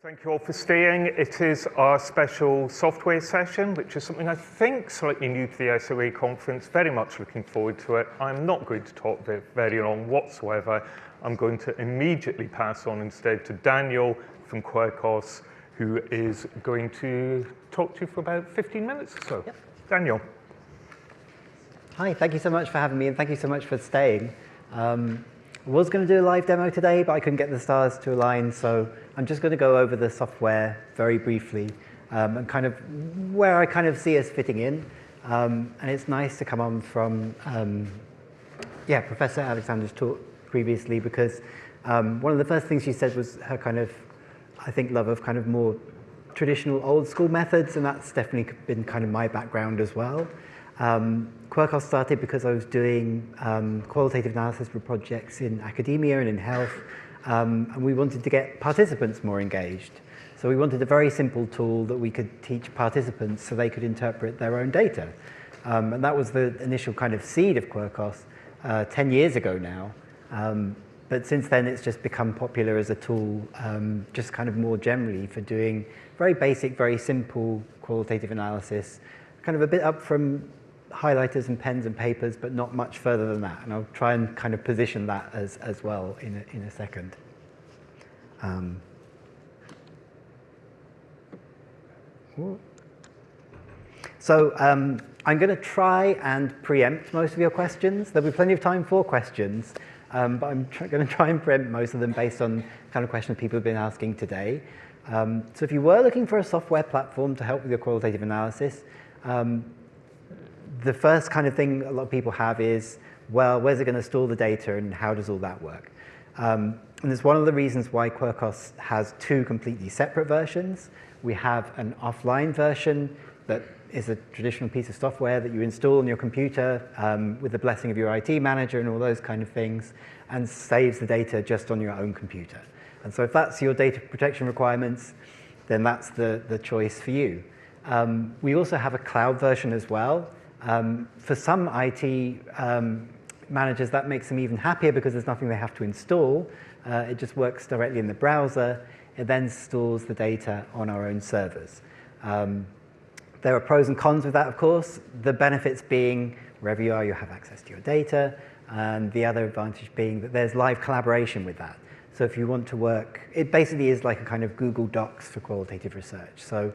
Thank you all for staying. It is our special software session, which is something I think slightly new to the SRA conference. Very much looking forward to it. I'm not going to talk very long whatsoever. I'm going to immediately pass on instead to Daniel from Quirkos, who is going to talk to you for about 15 minutes or so. Yep. Daniel. Hi, thank you so much for having me, and thank you so much for staying. I was going to do a live demo today, but I couldn't get the stars to align, so I'm just going to go over the software very briefly and kind of where I kind of see us fitting in. And it's nice to come on from Professor Alexander's talk previously, because one of the first things she said was her kind of, I think, love of kind of more traditional old school methods, and that's definitely been kind of my background as well. Quirkos started because I was doing qualitative analysis for projects in academia and in health, and we wanted to get participants more engaged. So we wanted a very simple tool that we could teach participants so they could interpret their own data. And that was the initial kind of seed of Quirkos 10 years ago now. But since then, it's just become popular as a tool, just kind of more generally for doing very basic, very simple qualitative analysis, kind of a bit up from highlighters and pens and papers, but not much further than that. And I'll try and kind of position that as well in a second. So I'm going to try and preempt most of your questions. There'll be plenty of time for questions, but I'm going to try and preempt most of them based on kind of questions people have been asking today. So if you were looking for a software platform to help with your qualitative analysis, the first kind of thing a lot of people have is, well, where's it going to store the data and how does all that work? And it's one of the reasons why Quirkos has two completely separate versions. We have an offline version that is a traditional piece of software that you install on your computer with the blessing of your IT manager and all those kind of things, and saves the data just on your own computer. And so if that's your data protection requirements, then that's the choice for you. We also have a cloud version as well. For some IT managers, that makes them even happier because there's nothing they have to install. It just works directly in the browser. It then stores the data on our own servers. There are pros and cons with that, of course. The benefits being, wherever you are, you have access to your data. And the other advantage being that there's live collaboration with that. So if you want to work, it basically is like a kind of Google Docs for qualitative research. So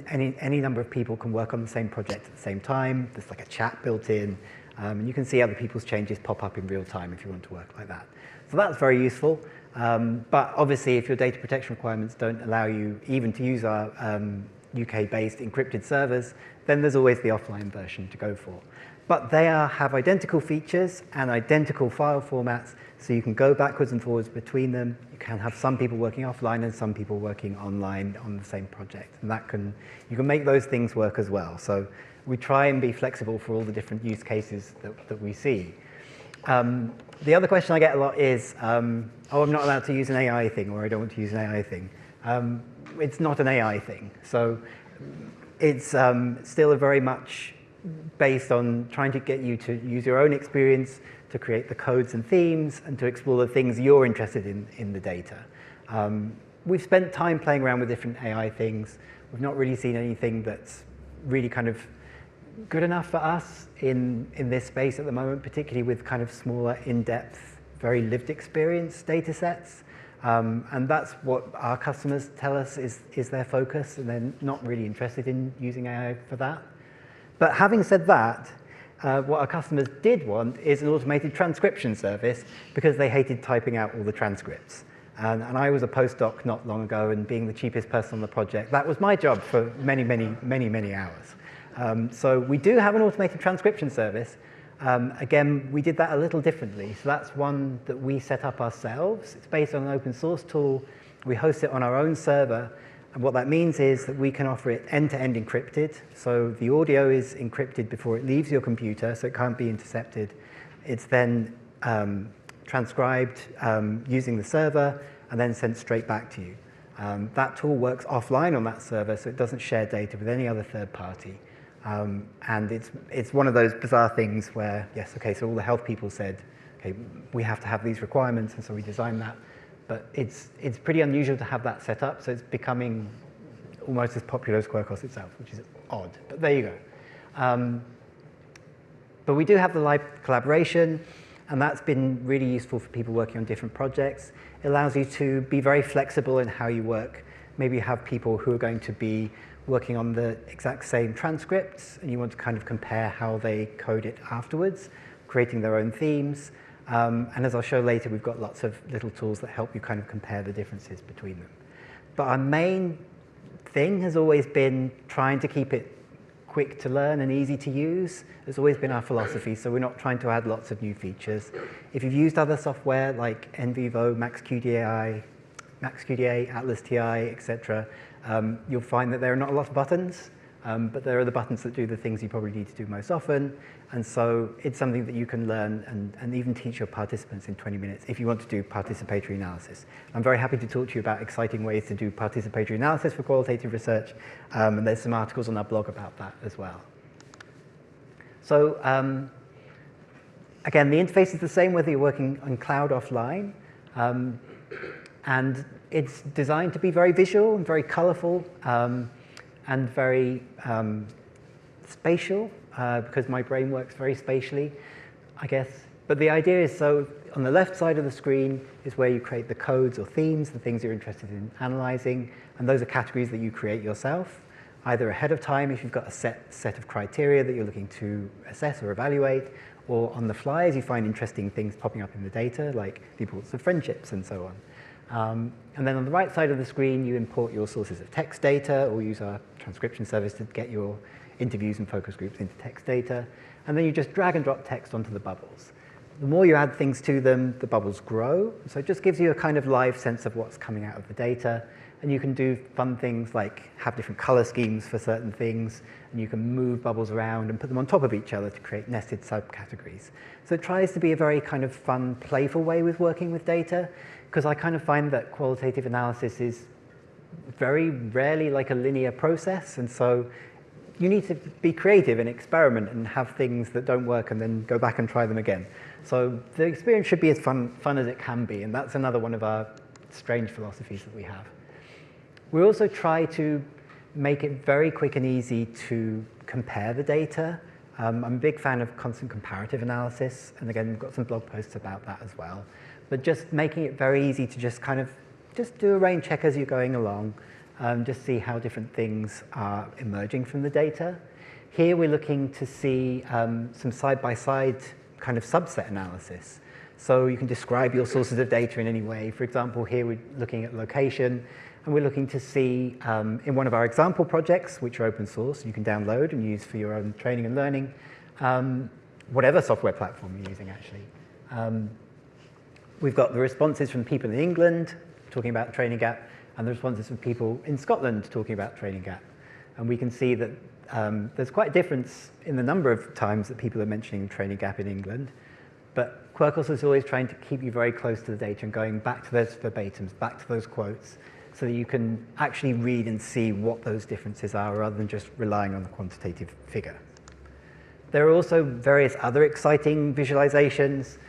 any number of people can work on the same project at the same time. There's like a chat built in. And you can see other people's changes pop up in real time if you want to work like that. So that's very useful. But obviously, if your data protection requirements don't allow you even to use our UK-based encrypted servers, then there's always the offline version to go for. But they have identical features and identical file formats, so you can go backwards and forwards between them. You can have some people working offline and some people working online on the same project. And you can make those things work as well. So we try and be flexible for all the different use cases that we see. The other question I get a lot is, I'm not allowed to use an AI thing, or I don't want to use an AI thing. It's not an AI thing. So it's still very much based on trying to get you to use your own experience to create the codes and themes and to explore the things you're interested in the data. We've spent time playing around with different AI things. We've not really seen anything that's really kind of good enough for us in this space at the moment, particularly with kind of smaller, in-depth, very lived experience data sets. And that's what our customers tell us is their focus, and they're not really interested in using AI for that. But having said that, what our customers did want is an automated transcription service because they hated typing out all the transcripts. And I was a postdoc not long ago, and being the cheapest person on the project, that was my job for many, many, many, many hours. So we do have an automated transcription service. Again, we did that a little differently. So that's one that we set up ourselves. It's based on an open source tool. We host it on our own server. And what that means is that we can offer it end-to-end encrypted. So the audio is encrypted before it leaves your computer, so it can't be intercepted. It's then transcribed using the server and then sent straight back to you. That tool works offline on that server, so it doesn't share data with any other third party. And it's one of those bizarre things where, yes, okay, so all the health people said, okay, we have to have these requirements, and so we designed that. But it's pretty unusual to have that set up, so it's becoming almost as popular as Quirkos itself, which is odd, but there you go. But we do have the live collaboration, and that's been really useful for people working on different projects. It allows you to be very flexible in how you work. Maybe you have people who are going to be working on the exact same transcripts, and you want to kind of compare how they code it afterwards, creating their own themes. And as I'll show later, we've got lots of little tools that help you kind of compare the differences between them. But our main thing has always been trying to keep it quick to learn and easy to use. It's always been our philosophy, so we're not trying to add lots of new features. If you've used other software like NVivo, MaxQDA, Atlas TI, etc., you'll find that there are not a lot of buttons, but there are the buttons that do the things you probably need to do most often. And so it's something that you can learn and even teach your participants in 20 minutes if you want to do participatory analysis. I'm very happy to talk to you about exciting ways to do participatory analysis for qualitative research, and there's some articles on our blog about that as well. So again, the interface is the same whether you're working on cloud offline, and it's designed to be very visual and very colorful and very spatial. Because my brain works very spatially, I guess. But the idea is, so on the left side of the screen is where you create the codes or themes, the things you're interested in analyzing, and those are categories that you create yourself, either ahead of time if you've got a set of criteria that you're looking to assess or evaluate, or on the fly as you find interesting things popping up in the data, like the importance of friendships and so on. And then on the right side of the screen, you import your sources of text data or use our transcription service to get your interviews and focus groups into text data, and then you just drag and drop text onto the bubbles. The more you add things to them, the bubbles grow, so it just gives you a kind of live sense of what's coming out of the data, and you can do fun things like have different color schemes for certain things, and you can move bubbles around and put them on top of each other to create nested subcategories. So it tries to be a very kind of fun, playful way with working with data, because I kind of find that qualitative analysis is very rarely like a linear process, and so you need to be creative and experiment and have things that don't work and then go back and try them again. So the experience should be as fun as it can be, and that's another one of our strange philosophies that we have. We also try to make it very quick and easy to compare the data. I'm a big fan of constant comparative analysis, and again, we've got some blog posts about that as well. But just making it very easy to just kind of just do a rain check as you're going along. Just see how different things are emerging from the data. Here we're looking to see some side-by-side kind of subset analysis. So you can describe your sources of data in any way. For example, here we're looking at location, and we're looking to see in one of our example projects, which are open source, you can download and use for your own training and learning, whatever software platform you're using, actually. We've got the responses from people in England talking about Training Gap, and the responses from people in Scotland talking about Training Gap. And we can see that there's quite a difference in the number of times that people are mentioning Training Gap in England. But Quirkos is always trying to keep you very close to the data and going back to those verbatims, back to those quotes, so that you can actually read and see what those differences are rather than just relying on the quantitative figure. There are also various other exciting visualizations.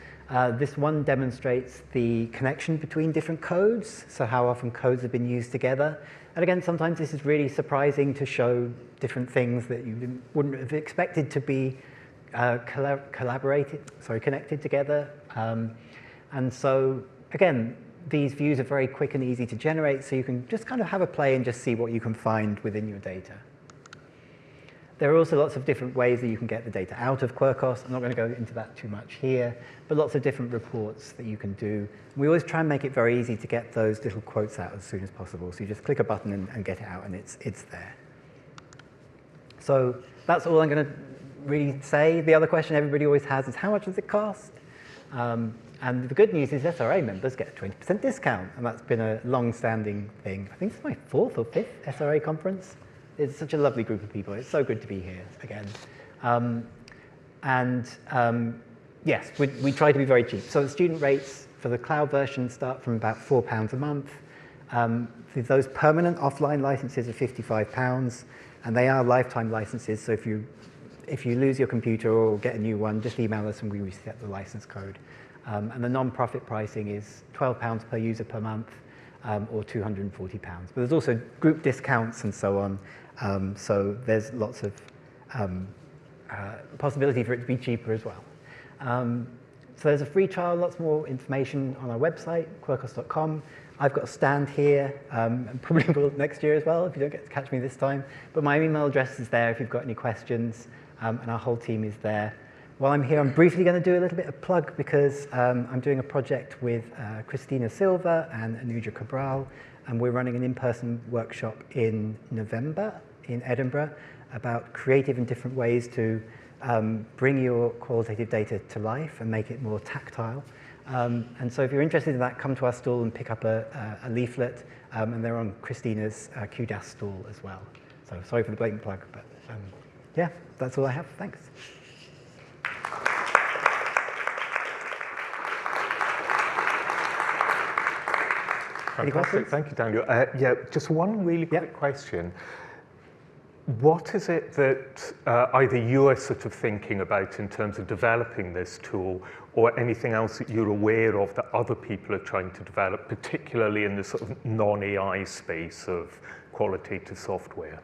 This one demonstrates the connection between different codes, so how often codes have been used together. And again, sometimes this is really surprising to show different things that you wouldn't have expected to be connected together. And so, again, these views are very quick and easy to generate, so you can just kind of have a play and just see what you can find within your data. There are also lots of different ways that you can get the data out of Quirkos. I'm not going to go into that too much here, but lots of different reports that you can do. We always try and make it very easy to get those little quotes out as soon as possible. So you just click a button and get it out, and it's there. So that's all I'm going to really say. The other question everybody always has is, how much does it cost? And the good news is SRA members get a 20% discount, and that's been a long-standing thing. I think it's my 4th or 5th SRA conference. It's such a lovely group of people. It's so good to be here again. Yes, we try to be very cheap. So the student rates for the cloud version start from about £4 a month. Those permanent offline licenses are £55, and they are lifetime licenses. So if you lose your computer or get a new one, just email us and we reset the license code. And the non-profit pricing is £12 per user per month, or £240. But there's also group discounts and so on. So there's lots of possibility for it to be cheaper as well. So there's a free trial, lots more information on our website, quirkos.com. I've got a stand here, and probably will next year as well if you don't get to catch me this time. But my email address is there if you've got any questions, and our whole team is there. While I'm here, I'm briefly going to do a little bit of plug because I'm doing a project with Christina Silva and Anuja Cabral, and we're running an in-person workshop in November in Edinburgh about creative and different ways to bring your qualitative data to life and make it more tactile. And so if you're interested in that, come to our stall and pick up a leaflet, and they're on Christina's QDAS stall as well. So sorry for the blatant plug, but yeah, that's all I have. Thanks. Fantastic, thank you, Daniel. Yeah, just one really quick question. What is it that either you are sort of thinking about in terms of developing this tool, or anything else that you're aware of that other people are trying to develop, particularly in the sort of non-AI space of qualitative software?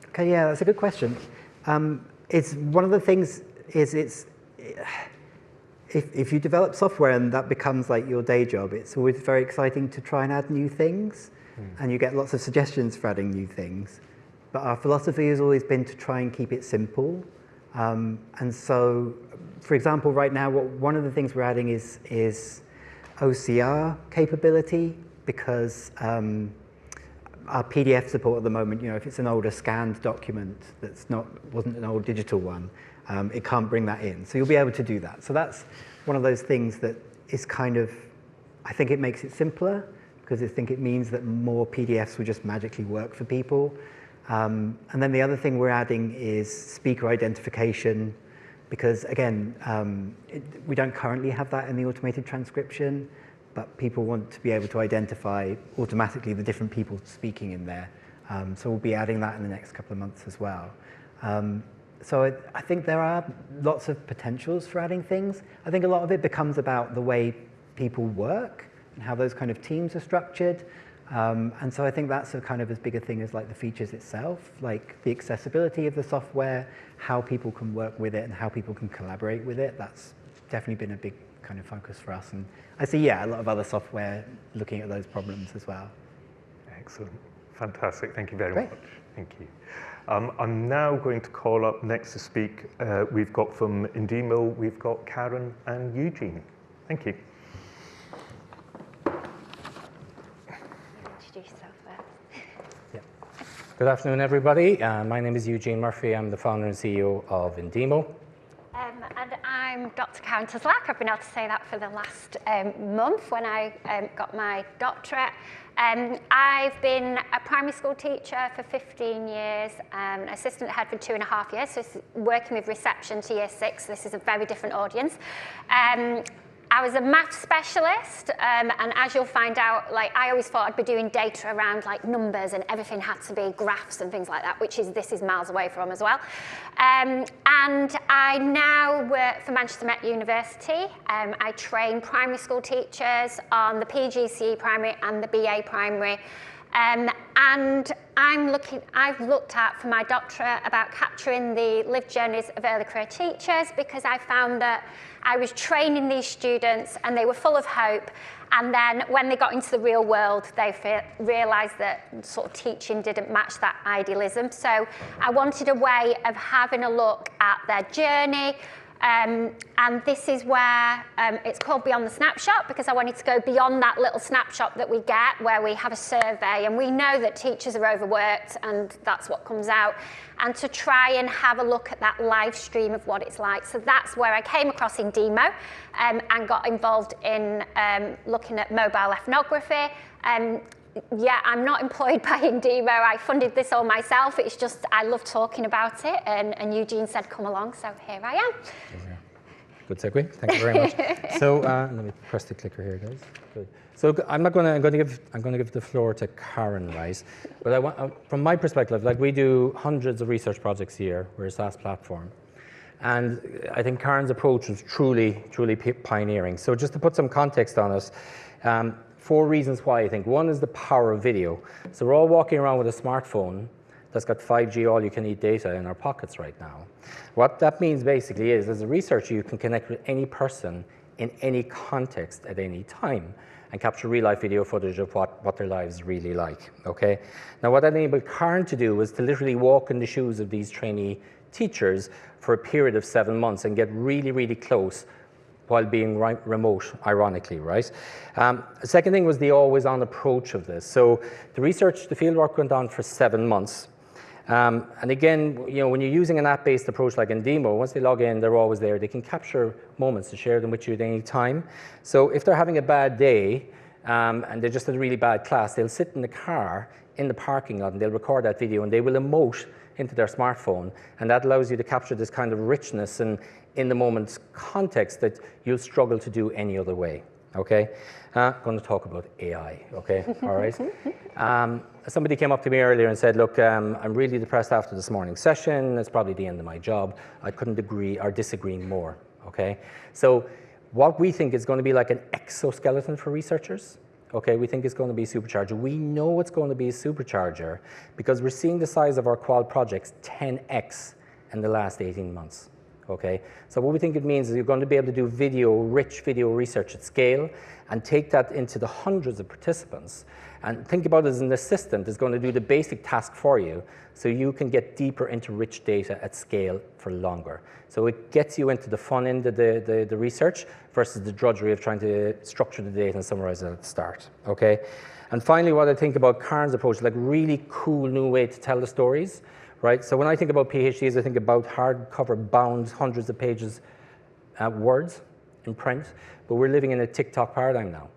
Okay, yeah, that's a good question. It's one of the things is if you develop software and that becomes like your day job, it's always very exciting to try and add new things, and you get lots of suggestions for adding new things. But our philosophy has always been to try and keep it simple. And so, for example, right now, one of the things we're adding is OCR capability, because our PDF support at the moment, you know, if it's an older scanned document wasn't an old digital one, it can't bring that in. So you'll be able to do that. So that's one of those things that is kind of, I think it makes it simpler, because I think it means that more PDFs will just magically work for people. And then the other thing we're adding is speaker identification, because again, we don't currently have that in the automated transcription, but people want to be able to identify automatically the different people speaking in there. So we'll be adding that in the next couple of months as well. So I think there are lots of potentials for adding things. I think a lot of it becomes about the way people work and how those kind of teams are structured. And so I think that's a kind of as big a thing as like the features itself, like the accessibility of the software, how people can work with it and how people can collaborate with it. That's definitely been a big kind of focus for us. And I see, yeah, a lot of other software looking at those problems as well. Excellent. Fantastic. Thank you very much. Thank you. I'm now going to call up next to speak. We've got from Indeemo, we've got Karen and Eugene. Thank you. Good afternoon, everybody. My name is Eugene Murphy. I'm the founder and CEO of Indeemo. And I'm Dr. Karen Tuzlak. I've been able to say that for the last month when I got my doctorate. I've been a primary school teacher for 15 years, assistant head for 2.5 years, so working with reception to year 6. This is a very different audience. I was a math specialist, and as you'll find out, like I always thought I'd be doing data around like numbers and everything had to be graphs and things like that, this is miles away from as well. And I now work for Manchester Met University. I train primary school teachers on the PGCE primary and the BA primary. And I've looked at for my doctorate about capturing the lived journeys of early career teachers, because I found that I was training these students and they were full of hope, and then when they got into the real world they realised that sort of teaching didn't match that idealism. So I wanted a way of having a look at their journey. And this is where it's called Beyond the Snapshot, because I wanted to go beyond that little snapshot that we get where we have a survey and we know that teachers are overworked and that's what comes out, and to try and have a look at that live stream of what it's like. So that's where I came across Indeemo and got involved in looking at mobile ethnography. Yeah, I'm not employed by Indeemo. I funded this all myself. It's just I love talking about it, and Eugene said come along, so here I am. Good segue. Thank you very much. So let me press the clicker here, guys. Good. So I'm going to give the floor to Karen, right? But I want, from my perspective, like we do hundreds of research projects a year. We're a SaaS platform, And I think Karen's approach was truly pioneering. So just to put some context on it, 4 reasons why I think. One is the power of video. So we're all walking around with a smartphone that's got 5G all-you-can-eat data in our pockets right now. What that means basically is, as a researcher, you can connect with any person in any context at any time and capture real-life video footage of what their lives really like, okay? Now, what that enabled Karen to do was to literally walk in the shoes of these trainee teachers for a period of 7 months and get really close while being remote, ironically, right? The second thing was the always-on approach of this. So the fieldwork went on for 7 months. And again, when you're using an app-based approach like Indeemo, once they log in, they're always there. They can capture moments to share them with you at any time. So if they're having a bad day and they just had a really bad class, they'll sit in the car in the parking lot and they'll record that video and they will emote into their smartphone. And that allows you to capture this kind of richness and in the moment's context that you'll struggle to do any other way, okay? I'm going to talk about AI, okay, all right? Somebody came up to me earlier and said, look, I'm really depressed after this morning's session. It's probably the end of my job. I couldn't agree or disagree more, okay? So what we think is going to be like an exoskeleton for researchers, okay, we think it's going to be a supercharger. We know it's going to be a supercharger because we're seeing the size of our qual projects 10x in the last 18 months. Okay, so what we think it means is you're going to be able to do rich video research at scale and take that into the hundreds of participants and think about it as an assistant that's going to do the basic task for you so you can get deeper into rich data at scale for longer. So it gets you into the fun end of the research versus the drudgery of trying to structure the data and summarize it at the start, okay? And finally, what I think about Karen's approach is like really cool new way to tell the stories. Right? So when I think about PhDs, I think about hardcover bound, hundreds of pages words in print, but we're living in a TikTok paradigm now,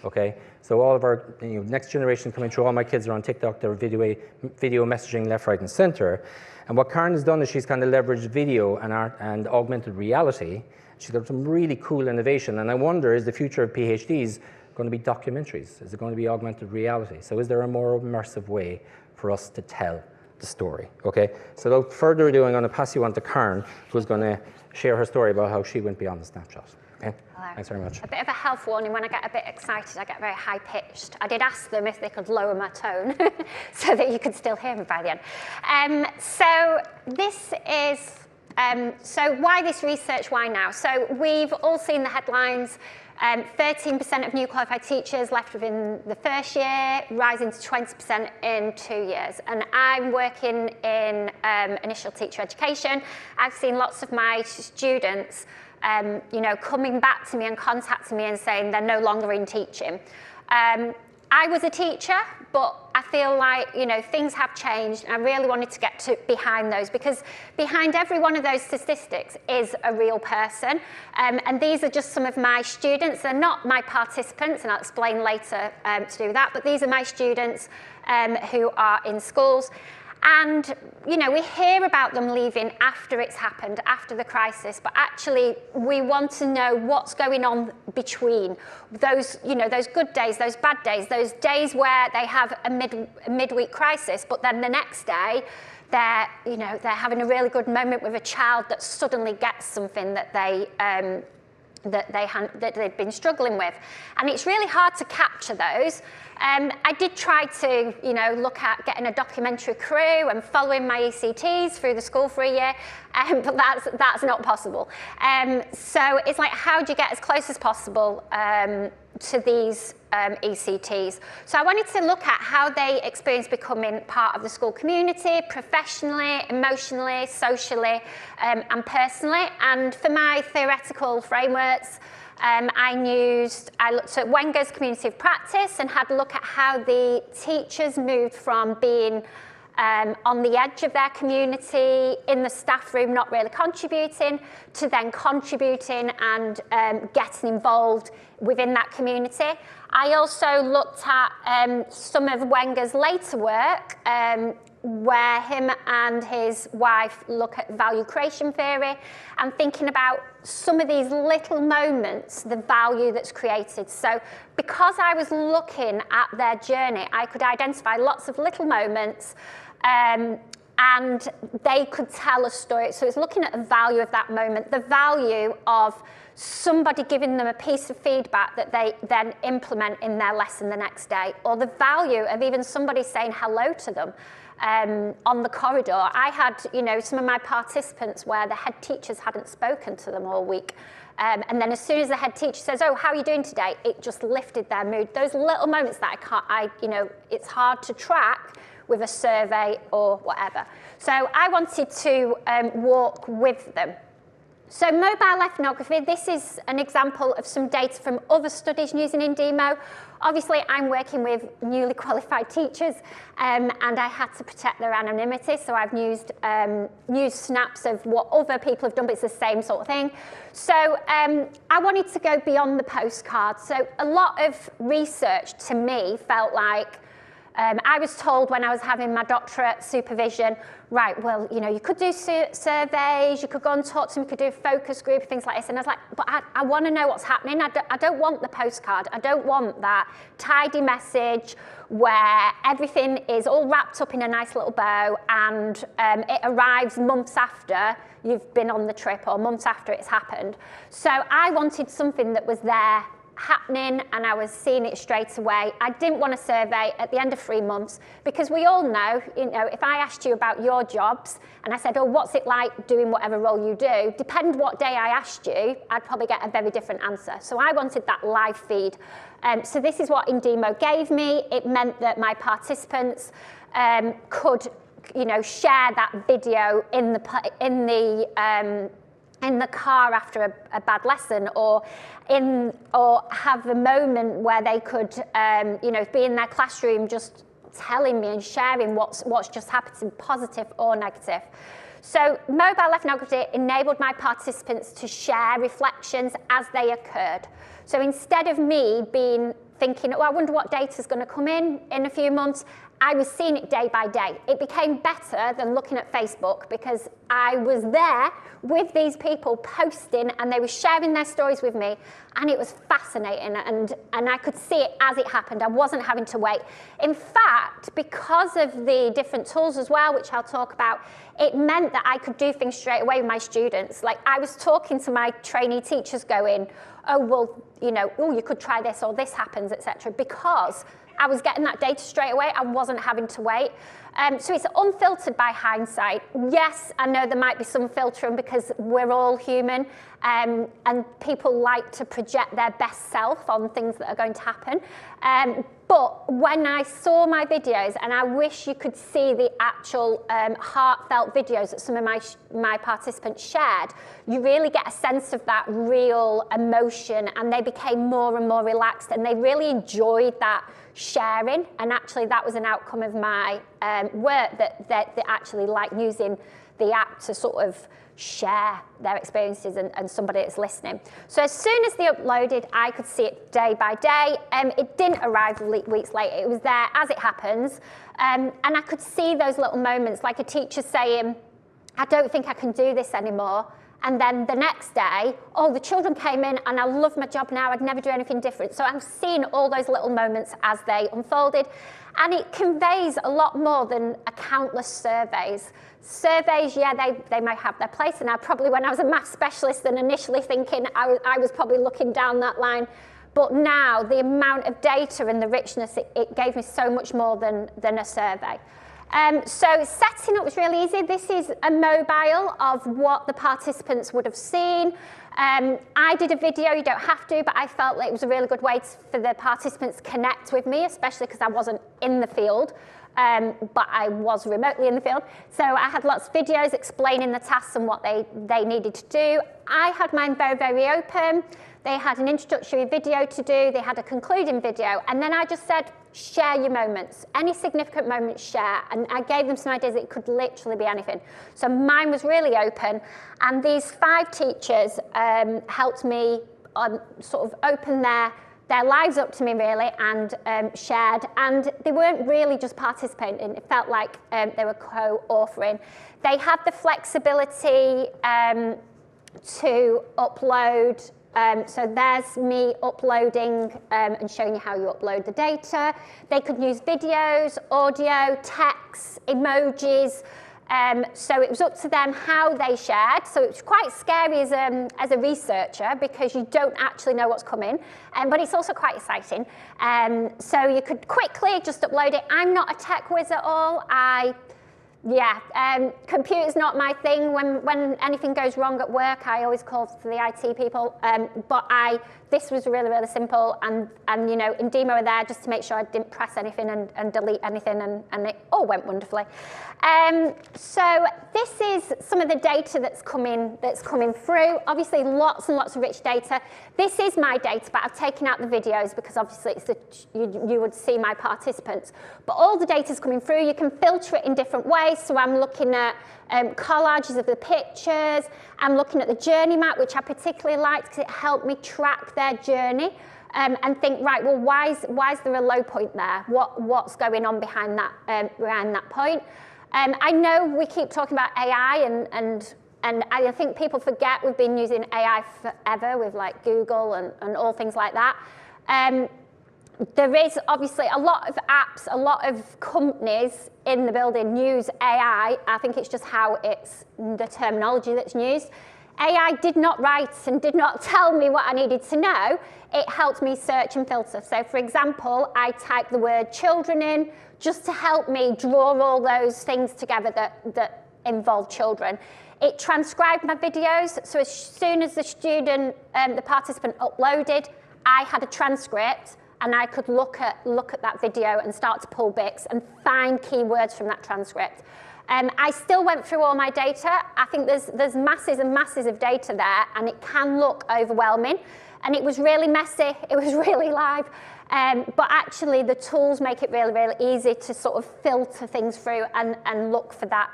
okay? So all of our next generation coming through, all my kids are on TikTok, they're video messaging left, right, and center. And what Karen has done is she's kind of leveraged video and art and augmented reality. She's got some really cool innovation, and I wonder, is the future of PhDs going to be documentaries? Is it going to be augmented reality? So is there a more immersive way for us to tell the story, okay? So without further ado, I'm going to pass you on to Karen, who's going to share her story about how she went beyond the snapshot. Okay? Hello. Thanks very much. A bit of a health warning, when I get a bit excited, I get very high-pitched. I did ask them if they could lower my tone so that you could still hear me by the end. So this is, so why this research, why now? So we've all seen the headlines. 13% of new qualified teachers left within the first year, rising to 20% in 2 years. And I'm working in initial teacher education. I've seen lots of my students, coming back to me and contacting me and saying they're no longer in teaching. I was a teacher, but I feel like, things have changed. And I really wanted to get behind those because behind every one of those statistics is a real person. And these are just some of my students. They're not my participants, and I'll explain later to do that. But these are my students who are in schools. And, we hear about them leaving after it's happened, after the crisis, but actually we want to know what's going on between those, those good days, those bad days, those days where they have a midweek crisis, but then the next day they're having a really good moment with a child that suddenly gets something that they've been struggling with. And it's really hard to capture those. I did try to, look at getting a documentary crew and following my ECTs through the school for a year, but that's not possible. So it's like, how do you get as close as possible to these ECTs? So I wanted to look at how they experience becoming part of the school community, professionally, emotionally, socially, and personally. And for my theoretical frameworks, I looked at Wenger's community of practice and had a look at how the teachers moved from being on the edge of their community, in the staff room, not really contributing, to then contributing and getting involved within that community. I also looked at some of Wenger's later work, where him and his wife look at value creation theory and thinking about some of these little moments, the value that's created. So because I was looking at their journey, I could identify lots of little moments and they could tell a story. So it's looking at the value of that moment, the value of somebody giving them a piece of feedback that they then implement in their lesson the next day, or the value of even somebody saying hello to them on the corridor. I had, some of my participants where the head teachers hadn't spoken to them all week. And then as soon as the head teacher says, "Oh, how are you doing today?" it just lifted their mood. Those little moments that it's hard to track with a survey or whatever. So I wanted to walk with them. So mobile ethnography, this is an example of some data from other studies using Indeemo. Obviously, I'm working with newly qualified teachers, and I had to protect their anonymity, so I've used snaps of what other people have done, but it's the same sort of thing. So I wanted to go beyond the postcard. So a lot of research to me felt like, I was told when I was having my doctorate supervision, right, well, you could do surveys, you could go and talk to them, you could do a focus group, things like this. And I was like, but I want to know what's happening. I don't want the postcard. I don't want that tidy message where everything is all wrapped up in a nice little bow and it arrives months after you've been on the trip or months after it's happened. So I wanted something that was there happening and I was seeing it straight away. I didn't want a survey at the end of 3 months because we all know, if I asked you about your jobs and I said, "Oh, what's it like doing whatever role you do?" Depend what day I asked you, I'd probably get a very different answer. So I wanted that live feed. So this is what Indeemo gave me. It meant that my participants could, share that video in the car after a bad lesson, or have a moment where they could, be in their classroom just telling me and sharing what's just happened, positive or negative. So mobile ethnography enabled my participants to share reflections as they occurred. So instead of me thinking, "Oh, I wonder what data is going to come in a few months," I was seeing it day by day. It became better than looking at Facebook because I was there with these people posting and they were sharing their stories with me, and it was fascinating, and I could see it as it happened. I wasn't having to wait. In fact, because of the different tools as well, which I'll talk about, it meant that I could do things straight away with my students. Like I was talking to my trainee teachers going, "Oh, well, you could try this or this happens, etc." Because I was getting that data straight away. I wasn't having to wait. So it's unfiltered by hindsight. Yes, I know there might be some filtering because we're all human, and people like to project their best self on things that are going to happen. But when I saw my videos, and I wish you could see the actual heartfelt videos that some of my participants shared, you really get a sense of that real emotion, and they became more and more relaxed, and they really enjoyed that sharing. And actually that was an outcome of my work, that they actually like using the app to sort of share their experiences and somebody that's listening. So as soon as they uploaded, I could see it day by day. It didn't arrive weeks later. It was there as it happens. And I could see those little moments, like a teacher saying, "I don't think I can do this anymore." And then the next day, "Oh, the children came in and I love my job now. I'd never do anything different." So I'm seeing all those little moments as they unfolded. And it conveys a lot more than countless surveys. Surveys, yeah, they might have their place. And when I was a maths specialist and initially thinking, I was probably looking down that line. But now the amount of data and the richness, it gave me so much more than a survey. So setting up was really easy. This is a mobile of what the participants would have seen. I did a video, you don't have to, but I felt like it was a really good way for the participants to connect with me, especially because I wasn't in the field, but I was remotely in the field. So I had lots of videos explaining the tasks and what they needed to do. I had mine very, very open. They had an introductory video to do, they had a concluding video, and then I just said, share your moments. Any significant moments, share. And I gave them some ideas. It could literally be anything. So mine was really open, and these 5 teachers helped me sort of open their lives up to me, really, and shared. And they weren't really just participating. It felt like they were co-authoring. They had the flexibility to upload. So there's me uploading and showing you how you upload the data. They could use videos, audio, text, emojis, So it was up to them how they shared. So it was quite scary as a researcher because you don't actually know what's coming, but it's also quite exciting. So you could quickly just upload it. I'm not a tech whiz at all. Computer's not my thing. When anything goes wrong at work, I always call for the IT people. But this was really, really simple. And you know, Indeemo were there just to make sure I didn't press anything and delete anything, and it all went wonderfully. So this is some of the data that's coming through. Obviously, lots and lots of rich data. This is my data, but I've taken out the videos because obviously you would see my participants. But all the data's coming through. You can filter it in different ways. So I'm looking at collages of the pictures. I'm looking at the journey map, which I particularly liked because it helped me track their journey and think, right, well, why is there a low point there? What's going on behind that point? I know we keep talking about AI and I think people forget we've been using AI forever with like Google and all things like that. There is obviously a lot of apps, a lot of companies in the building use AI. I think it's just how it's the terminology that's used. AI did not write and did not tell me what I needed to know. It helped me search and filter. So for example, I typed the word children in just to help me draw all those things together that involve children. It transcribed my videos. So as soon as the student, the participant uploaded, I had a transcript and I could look at that video and start to pull bits and find keywords from that transcript. I still went through all my data. I think there's masses and masses of data there, and it can look overwhelming. And it was really messy. It was really live. But actually, the tools make it really, really easy to sort of filter things through and look for that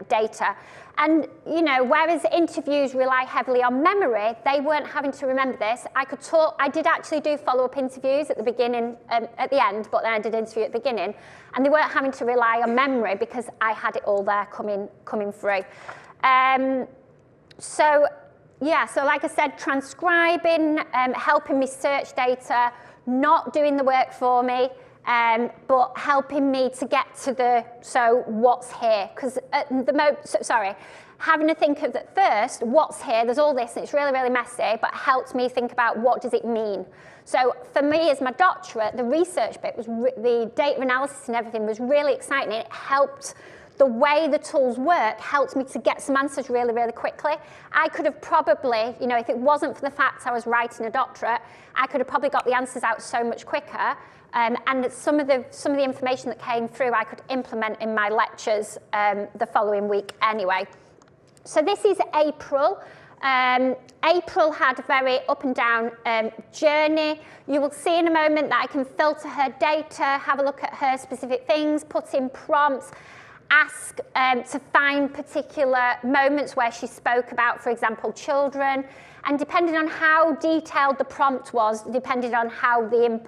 data. And, you know, whereas interviews rely heavily on memory, they weren't having to remember this. I did actually do follow-up interviews at the beginning, at the end, but then I did interview at the beginning. And they weren't having to rely on memory because I had it all there coming through. So like I said, transcribing, helping me search data, not doing the work for me, but helping me to get to what's here. Because having to think of at first, what's here, there's all this, and it's really, really messy, but helped me think about what does it mean. So for me as my doctorate, the research bit, the data analysis and everything was really exciting. It helped. The way the tools work helped me to get some answers really, really quickly. I could have probably, you know, if it wasn't for the fact I was writing a doctorate, I could have probably got the answers out so much quicker. And some of the information that came through, I could implement in my lectures the following week anyway. So this is April. April had a very up and down journey. You will see in a moment that I can filter her data, have a look at her specific things, put in prompts, ask to find particular moments where she spoke about, for example, children. And depending on how detailed the prompt was, depending on how the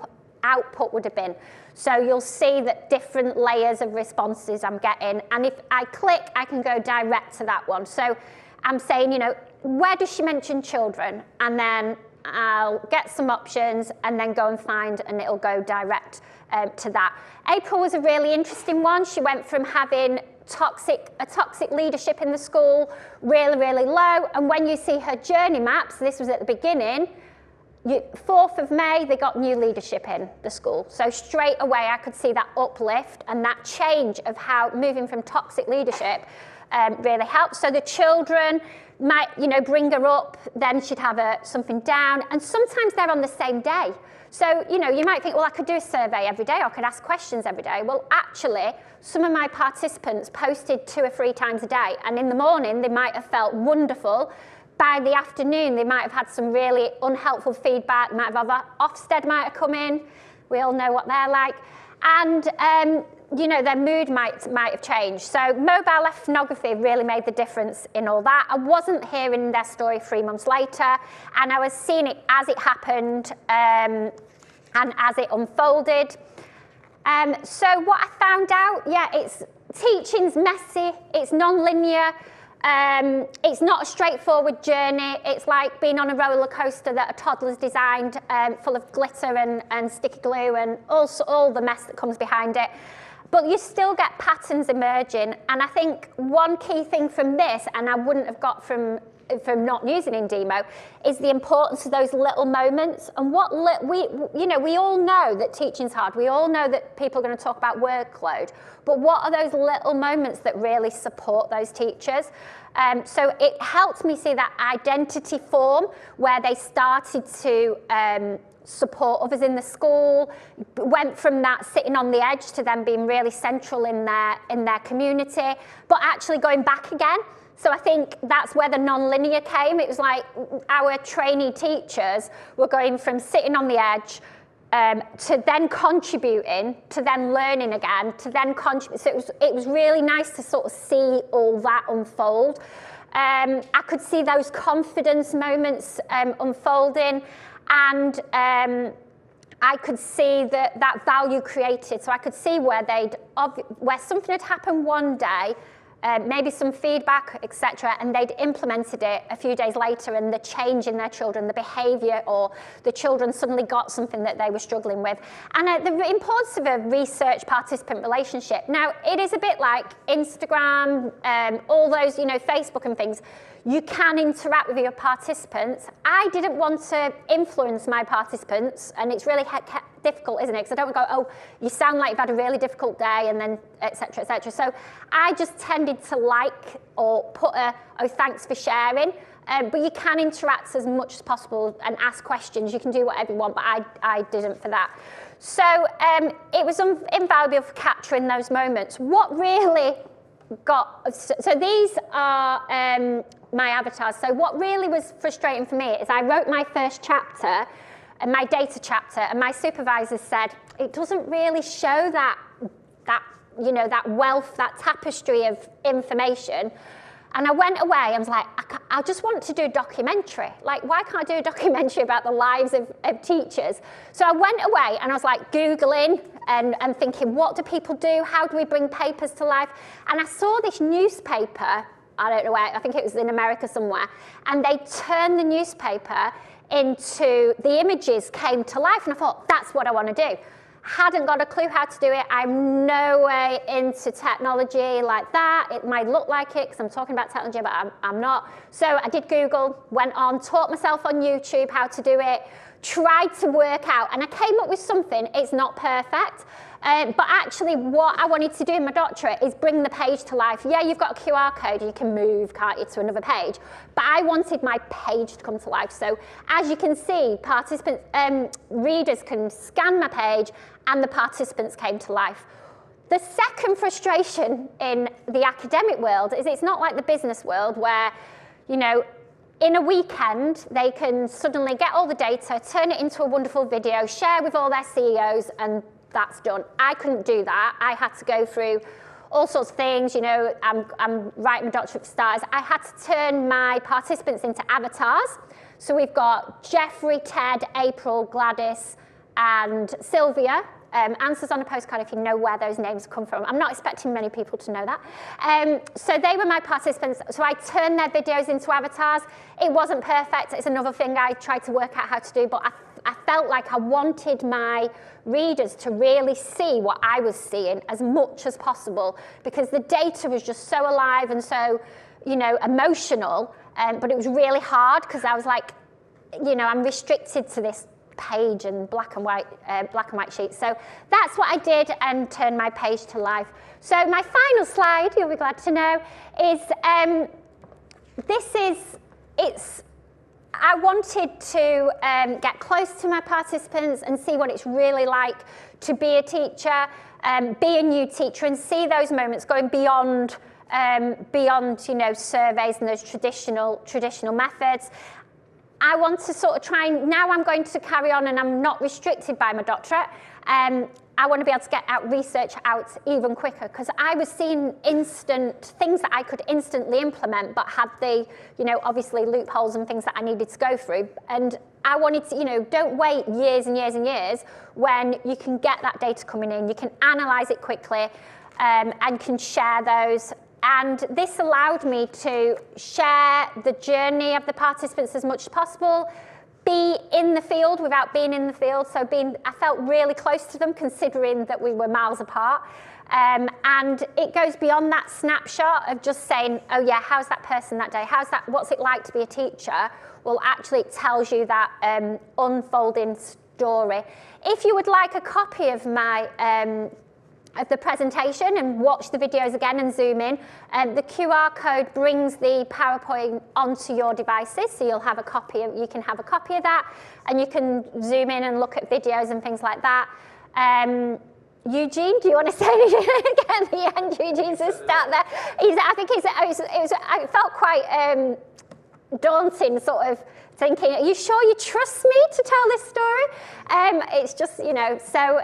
output would have been. So you'll see that different layers of responses I'm getting. And if I click, I can go direct to that one. So I'm saying, you know, where does she mention children? And then I'll get some options and then go and find, and it'll go direct to that. April was a really interesting one. She went from having toxic leadership in the school, really, really low. And when you see her journey maps, this was at the beginning, 4th of May, they got new leadership in the school. So straight away, I could see that uplift and that change of how moving from toxic leadership really helped. So the children might, you know, bring her up, then she'd have something down. And sometimes they're on the same day. So, you know, you might think, well, I could do a survey every day, or I could ask questions every day. Well, actually, some of my participants posted 2 or 3 times a day. And in the morning, they might have felt wonderful. By the afternoon, they might have had some really unhelpful feedback. Ofsted might have come in. We all know what they're like. And, you know, their mood might have changed. So mobile ethnography really made the difference in all that. I wasn't hearing their story 3 months later, and I was seeing it as it happened and as it unfolded. So what I found out, it's teaching's messy, it's non-linear. It's not a straightforward journey. It's like being on a roller coaster that a toddler's designed, full of glitter and sticky glue and also all the mess that comes behind it. But you still get patterns emerging. And I think one key thing from this, and I wouldn't have got from not using Indeemo, is the importance of those little moments. And what we all know that teaching's hard. We all know that people are going to talk about workload. But what are those little moments that really support those teachers? So it helped me see that identity form where they started to support others in the school, went from that sitting on the edge to them being really central in their community, but actually going back again. So I think that's where the non-linear came. It was like our trainee teachers were going from sitting on the edge to then contributing, to then learning again, to then contribute. So it was really nice to sort of see all that unfold. I could see those confidence moments unfolding, and I could see that value created. So I could see where something had happened one day, maybe some feedback, etc., and they'd implemented it a few days later, and the change in their children, the behaviour, or the children suddenly got something that they were struggling with. And the importance of a research participant relationship. Now, it is a bit like Instagram, all those, Facebook and things. You can interact with your participants. I didn't want to influence my participants, and it's really difficult, isn't it? Because I don't want to go, oh, you sound like you've had a really difficult day, and then et cetera, et cetera. So I just tended to like or put oh, thanks for sharing. But you can interact as much as possible and ask questions. You can do whatever you want, but I didn't for that. So it was invaluable for capturing those moments. What really so these are my avatars. So what really was frustrating for me is I wrote my first chapter, and my data chapter, and my supervisor said, it doesn't really show that wealth, that tapestry of information. And I went away, I was like, I just want to do a documentary. Like, why can't I do a documentary about the lives of teachers? So I went away and I was like Googling and thinking, what do people do? How do we bring papers to life? And I saw this newspaper, I don't know where, I think it was in America somewhere, and they turned the newspaper into, the images came to life, and I thought, that's what I want to do. Hadn't got a clue how to do it. I'm no way into technology like that. It might look like it because I'm talking about technology, but I'm not. So I did Google, went on, taught myself on YouTube how to do it, tried to work out, and I came up with something. It's not perfect. But actually what I wanted to do in my doctorate is bring the page to life. Yeah, you've got a QR code, you can move, can't you, to another page. But I wanted my page to come to life. So as you can see, participants, readers can scan my page, and the participants came to life. The second frustration in the academic world is it's not like the business world where, in a weekend, they can suddenly get all the data, turn it into a wonderful video, share with all their CEOs, and that's done. I couldn't do that. I had to go through all sorts of things. I'm writing my doctorate for starters. I had to turn my participants into avatars. So we've got Jeffrey, Ted, April, Gladys, and Sylvia. Answers on a postcard if you know where those names come from. I'm not expecting many people to know that. So they were my participants. So I turned their videos into avatars. It wasn't perfect. It's another thing I tried to work out how to do, but I felt like I wanted my readers to really see what I was seeing as much as possible, because the data was just so alive and so, emotional, but it was really hard because I was like, I'm restricted to this page and black and white sheets. So that's what I did and turned my page to life. So my final slide, you'll be glad to know, is I wanted to get close to my participants and see what it's really like to be a teacher, be a new teacher, and see those moments going beyond surveys and those traditional methods. I want to sort of try, now I'm going to carry on and I'm not restricted by my doctorate. I want to be able to get research out even quicker, because I was seeing instant things that I could instantly implement, but had the, obviously loopholes and things that I needed to go through. And I wanted to, don't wait years and years and years when you can get that data coming in, you can analyze it quickly and can share those. And this allowed me to share the journey of the participants as much as possible, be in the field without being in the field. So I felt really close to them, considering that we were miles apart. And it goes beyond that snapshot of just saying, oh yeah, how's that person that day? What's it like to be a teacher? Well, actually it tells you that unfolding story. If you would like a copy of my of the presentation and watch the videos again and zoom in, the QR code brings the PowerPoint onto your devices, so you can have a copy of that, and you can zoom in and look at videos and things like that. Eugene, do you want to say anything again at the end? Eugene's just start there. It felt quite daunting, sort of thinking, are you sure you trust me to tell this story? It's just, you know, so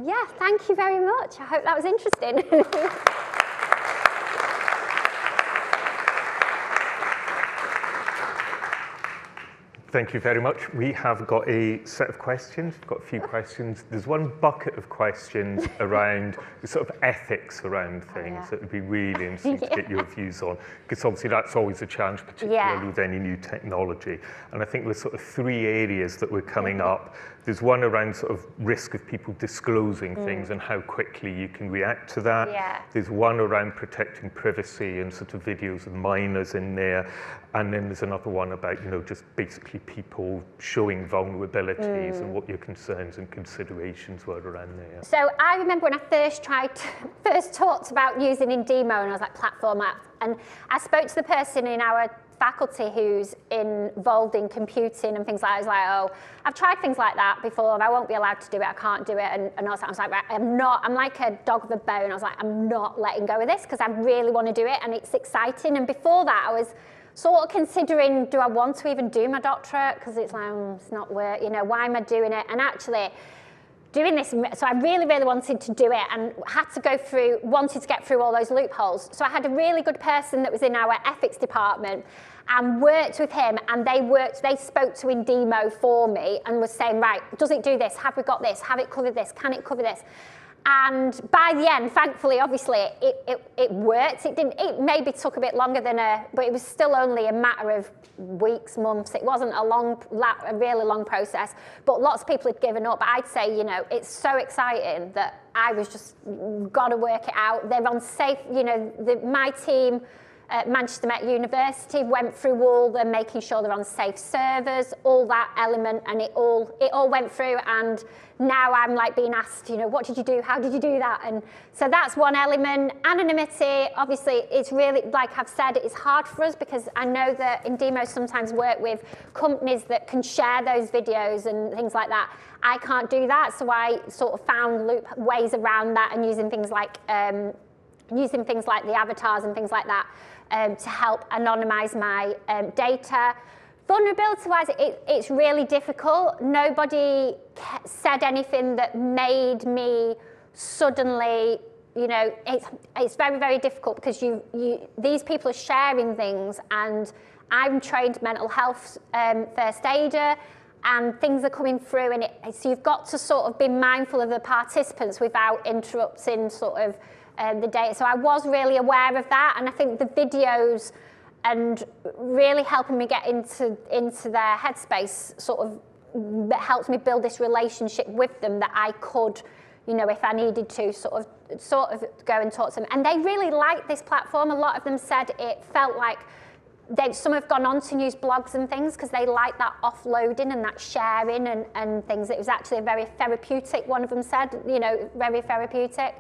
yeah, thank you very much. I hope that was interesting. Thank you very much. We have got a set of questions. We've got a few questions. There's one bucket of questions around the sort of ethics around things that would be really interesting to get your views on, because obviously that's always a challenge, particularly with any new technology. And I think there's sort of 3 areas that were coming up. There's one around sort of risk of people disclosing things and how quickly you can react to that. There's one around protecting privacy and sort of videos of minors in there. And then there's another one about, you know, just basically people showing vulnerabilities and what your concerns and considerations were around there. So I remember when I first talked about using Indeemo, and I was like, platform apps. And I spoke to the person in our faculty who's involved in computing and things like that. I was like, oh, I've tried things like that before and I won't be allowed to do it, I can't do it. And also I was like, right, I'm like a dog with a bone. I was like, I'm not letting go of this because I really want to do it and it's exciting. And before that I was sort of considering, do I want to even do my doctorate? Because it's like, it's not work, you know, why am I doing it? And actually, doing this, so I really, really wanted to do it and wanted to get through all those loopholes. So I had a really good person that was in our ethics department and worked with him, and they spoke to Indeemo for me and was saying, right, does it do this? Have we got this? Have it covered this? Can it cover this? And by the end, thankfully, obviously, it worked. It maybe took a bit longer but it was still only a matter of weeks, months. It wasn't a really long process, but lots of people had given up. But I'd say, you know, it's so exciting that I was just got to work it out. They're on safe, you know, my team at Manchester Met University went through all the making sure they're on safe servers, all that element, and it all went through. And now I'm like being asked, you know, what did you do? How did you do that? And so that's one element. Anonymity, obviously, it's really, like I've said, it's hard for us because I know that Indeemo sometimes work with companies that can share those videos and things like that. I can't do that, so I sort of found ways around that and using things like the avatars and things like that to help anonymize my data. Vulnerability-wise, it's really difficult. Nobody said anything that made me suddenly, you know, it's very, very difficult because these people are sharing things, and I'm trained mental health first aider, and things are coming through, and so you've got to sort of be mindful of the participants without interrupting sort of the data. So I was really aware of that, and I think the videos and really helping me get into their headspace sort of helped me build this relationship with them that I could, you know, if I needed to, sort of go and talk to them. And they really liked this platform. A lot of them said it felt like some have gone on to use blogs and things because they like that offloading and that sharing and things. It was actually very therapeutic, one of them said, you know, very therapeutic.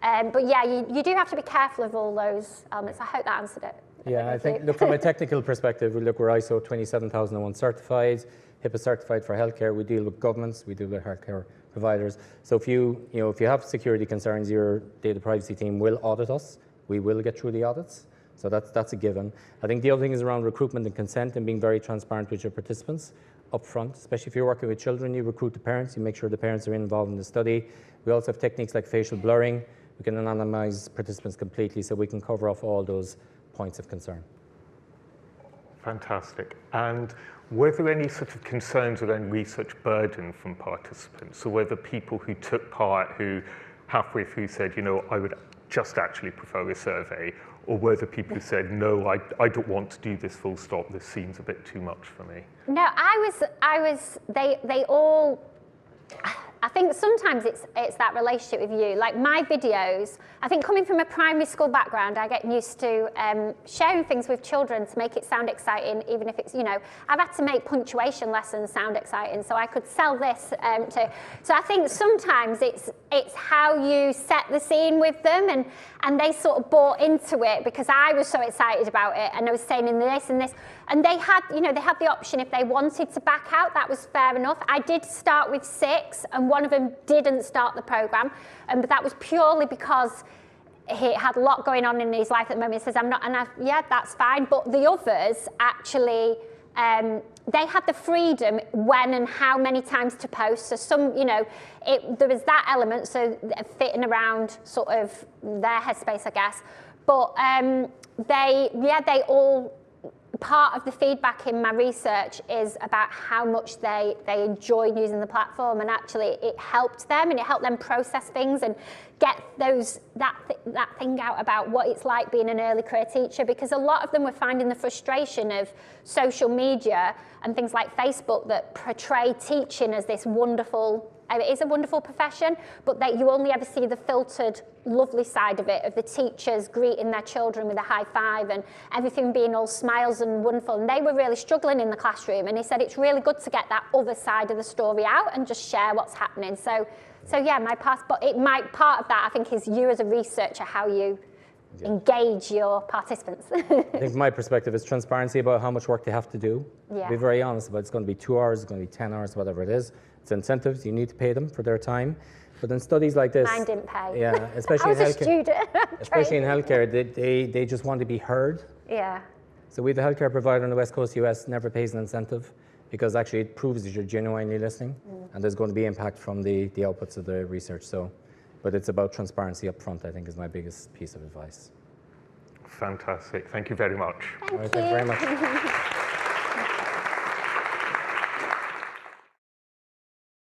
But yeah, you do have to be careful of all those elements. I hope that answered it. Yeah, I think, look, from a technical perspective, we're ISO 27001 certified, HIPAA certified for healthcare. We deal with governments, we deal with healthcare providers. So if you have security concerns, your data privacy team will audit us. We will get through the audits. So that's a given. I think the other thing is around recruitment and consent and being very transparent with your participants up front, especially if you're working with children. You recruit the parents, you make sure the parents are involved in the study. We also have techniques like facial blurring. We can anonymize participants completely so we can cover off all those points of concern. Fantastic. And were there any sort of concerns around research burden from participants? So were there people who took part who halfway through said, you know, I would just actually prefer a survey, or were there people who said, no, I don't want to do this full stop, this seems a bit too much for me? No, I think sometimes it's that relationship with you. Like my videos, I think coming from a primary school background, I get used to sharing things with children to make it sound exciting, even if it's, I've had to make punctuation lessons sound exciting, so I could sell this So I think sometimes it's how you set the scene with them, and they sort of bought into it because I was so excited about it, and I was saying in this and this, and they had the option if they wanted to back out. That was fair enough. I did start with 6, and one of them didn't start the program, but that was purely because he had a lot going on in his life at the moment. He says, yeah, that's fine. But the others actually, they had the freedom when and how many times to post. So some, there was that element, so fitting around sort of their headspace, I guess. But they all, part of the feedback in my research is about how much they enjoy using the platform, and actually it helped them, and it helped them process things and get that thing out about what it's like being an early career teacher, because a lot of them were finding the frustration of social media and things like Facebook that portray teaching as this wonderful, it is a wonderful profession, but that you only ever see the filtered, lovely side of it, of the teachers greeting their children with a high five and everything being all smiles and wonderful. And they were really struggling in the classroom. And he said it's really good to get that other side of the story out and just share what's happening. So yeah, part of that, I think, is you as a researcher, how you engage your participants. I think from my perspective, it's transparency about how much work they have to do. Yeah. Be very honest about it. It's going to be 2 hours, it's going to be 10 hours, whatever it is. It's incentives, you need to pay them for their time. But in studies like this, mine didn't pay. Yeah, especially I was in a healthcare, student. especially in healthcare, they just want to be heard. Yeah. So we have a healthcare provider in the West Coast US never pays an incentive, because actually it proves that you're genuinely listening, and there's going to be impact from the outputs of the research. So, but it's about transparency up front, I think, is my biggest piece of advice. Fantastic. Thank you very much. Thank you Thank you very much.